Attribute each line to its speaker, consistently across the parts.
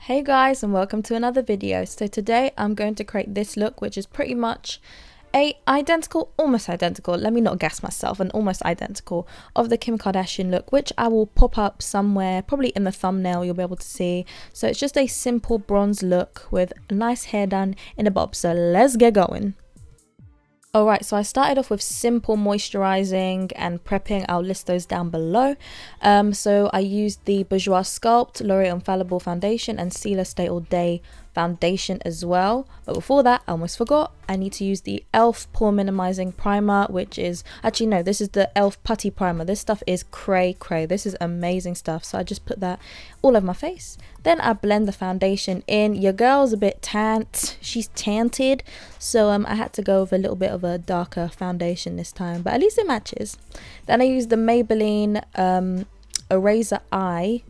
Speaker 1: Hey guys, and welcome to another video. So today I'm going to create this look, which is pretty much almost identical, let me not gas myself, an almost identical of the Kim Kardashian look, which I will pop up somewhere, probably in the thumbnail you'll be able to see. So it's just a simple bronze look with a nice hair done in a bob. So let's get going. Alright, so I started off with simple moisturizing and prepping. I'll list those down below. So I used the Bourjois Sculpt L'Oreal Infallible Foundation and Sealer Stay All Day foundation as well. But before that, I almost forgot, I need to use the e.l.f. Pore Minimizing Primer, which is, actually no, this is the e.l.f. Putty Primer. This stuff is cray. This is amazing stuff. So I just put that all over my face. Then I blend the foundation in. Your girl's a bit tanned. She's tanted. So I had to go with a little bit of a darker foundation this time, but at least it matches. Then I used the Maybelline Eraser Eye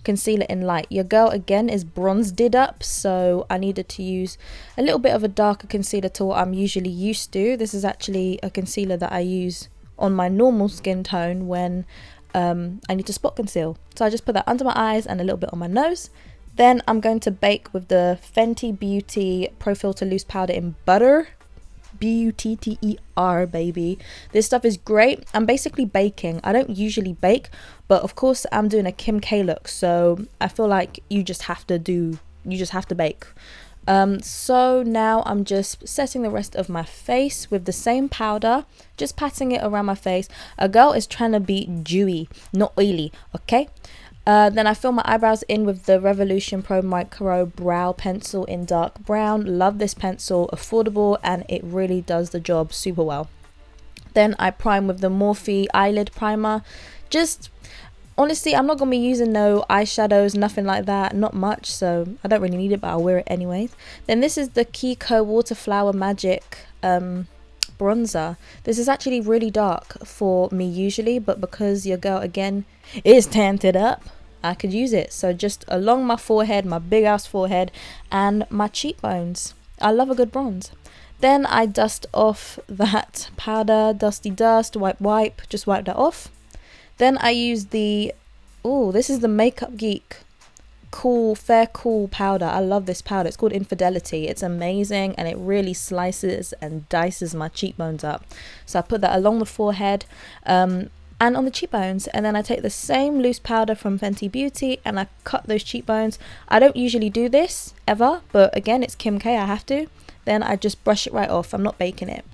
Speaker 1: Concealer in Light. Your girl again is bronzed up, so I needed to use a little bit of a darker concealer to what I'm usually used to. This is actually a concealer that I use on my normal skin tone when I need to spot conceal. So I just put that under my eyes and a little bit on my nose. Then I'm going to bake with the Fenty Beauty Pro Filter Loose Powder in Butter. B-U-T-T-E-R, baby. This stuff is great. I'm basically baking. I don't usually bake, but of course I'm doing a Kim K look, so I feel like you just have to bake. So now I'm just setting the rest of my face with the same powder, just patting it around my face. A girl is trying to be dewy, not oily, okay? Then I fill my eyebrows in with the Revolution Pro Micro Brow Pencil in dark brown. Love this pencil, affordable, and it really does the job super well. Then I prime with the Morphe Eyelid Primer. Just, honestly, I'm not going to be using no eyeshadows, nothing like that, not much, so I don't really need it, but I'll wear it anyways. Then this is the Kiko Waterflower Magic bronzer. This is actually really dark for me usually, but because your girl again is tanted up, I could use it. So just along my forehead, my big ass forehead, and my cheekbones. I love a good bronze. Then I dust off that powder, dusty dust, wipe, just wipe that off. Then I use the, this is the Makeup Geek Fair Cool powder. I love this powder. It's called Infidelity. It's amazing, and it really slices and dices my cheekbones up. So I put that along the forehead and on the cheekbones, and then I take the same loose powder from Fenty Beauty and I cut those cheekbones. I don't usually do this ever, but again, it's Kim K, I have to. Then I just brush it right off. I'm not baking it.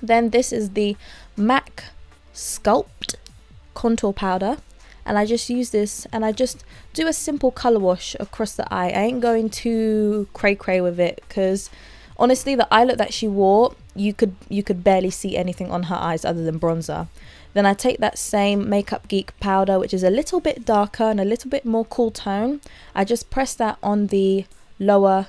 Speaker 1: Then this is the MAC Sculpt Contour Powder, and I just use this and I just do a simple color wash across the eye. I ain't going too cray with it, because honestly the eye look that she wore, you could barely see anything on her eyes other than bronzer. Then I take that same Makeup Geek powder, which is a little bit darker and a little bit more cool tone. I just press that on the lower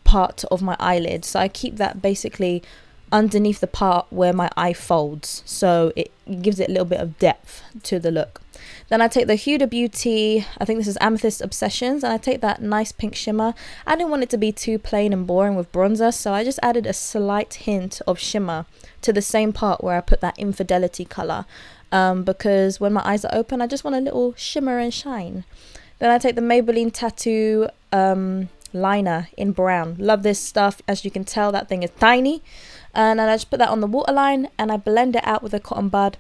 Speaker 1: part of my eyelid, so I keep that basically underneath the part where my eye folds, so it gives it a little bit of depth to the look. Then I take the Huda Beauty, I think this is Amethyst Obsessions, and I take that nice pink shimmer. I didn't want it to be too plain and boring with bronzer, so I just added a slight hint of shimmer to the same part where I put that Infidelity color, because when my eyes are open, I just want a little shimmer and shine. Then I take the Maybelline Tattoo liner in brown. Love this stuff. As you can tell, that thing is tiny. And then I just put that on the waterline and I blend it out with a cotton bud.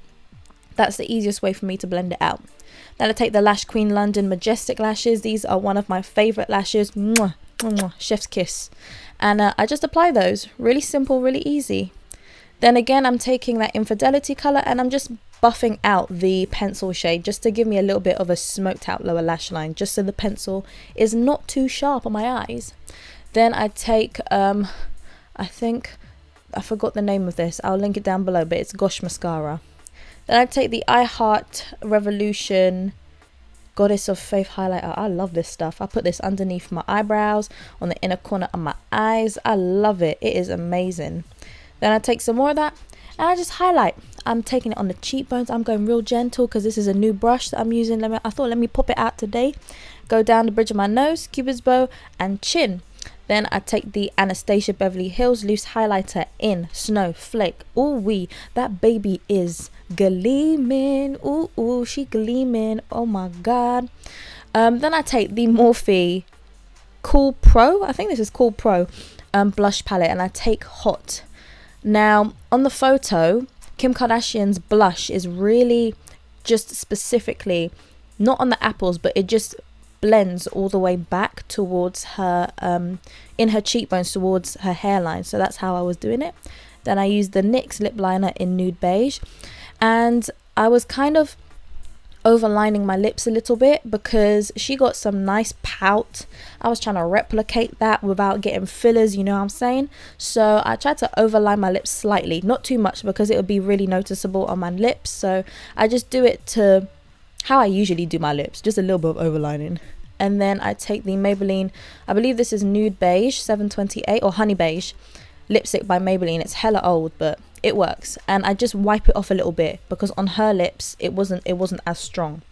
Speaker 1: That's the easiest way for me to blend it out. Then I take the Lash Queen London Majestic lashes. These are one of my favorite lashes. Mwah, mwah, chef's kiss. And I just apply those. Really simple, really easy. Then again, I'm taking that Infidelity color and I'm just buffing out the pencil shade just to give me a little bit of a smoked out lower lash line, just so the pencil is not too sharp on my eyes. Then I take, I think, I forgot the name of this. I'll link it down below, but it's Gosh Mascara. Then I take the I Heart Revolution Goddess of Faith highlighter. I love this stuff. I put this underneath my eyebrows, on the inner corner of my eyes. I love it. It is amazing. Then I take some more of that and I just highlight. I'm taking it on the cheekbones. I'm going real gentle because this is a new brush that I'm using. I thought, let me pop it out today. Go down the bridge of my nose, cupid's bow, and chin. Then I take the Anastasia Beverly Hills loose highlighter in Snowflake. Ooh wee, that baby is gleaming. Ooh, she gleaming. Oh my god. Then I take the Morphe Cool Pro, I think this is Cool Pro blush palette, and I take Hot. Now on the photo, Kim Kardashian's blush is really just specifically not on the apples, but it just blends all the way back towards her in her cheekbones, towards her hairline. So that's how I was doing it. Then I used the NYX lip liner in Nude Beige, and I was kind of overlining my lips a little bit because she got some nice pout. I was trying to replicate that without getting fillers, you know what I'm saying? So I tried to overline my lips slightly, not too much because it would be really noticeable on my lips. So I just do it to how I usually do my lips, just a little bit of overlining. And then I take the Maybelline, I believe this is Nude Beige 728 or Honey Beige lipstick by Maybelline. It's hella old, but it works, and I just wipe it off a little bit because on her lips it wasn't as strong.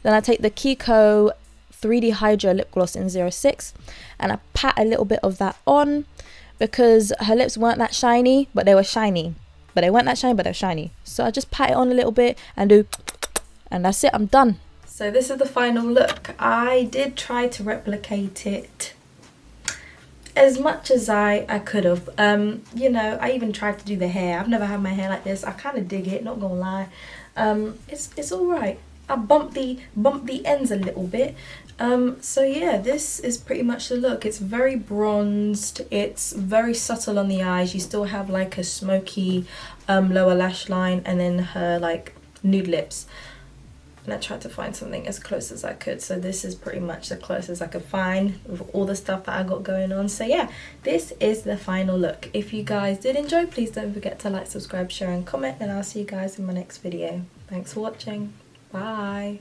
Speaker 1: Then I take the Kiko 3D Hydro lip gloss in 06 and I pat a little bit of that on because her lips weren't that shiny, but they were shiny. But they weren't that shiny, but they're shiny. So I just pat it on a little bit and do, and that's it, I'm done. So this is the final look. I did try to replicate it as much as I could have. You know, I even tried to do the hair. I've never had my hair like this. I kind of dig it, not gonna lie. It's all right. I bumped the ends a little bit. So yeah, this is pretty much the look. It's very bronzed. It's very subtle on the eyes. You still have like a smoky lower lash line, and then her like nude lips. And I tried to find something as close as I could, so this is pretty much the closest I could find with all the stuff that I got going on. So yeah, this is the final look. If you guys did enjoy, please don't forget to like, subscribe, share and comment, and I'll see you guys in my next video. Thanks for watching. Bye.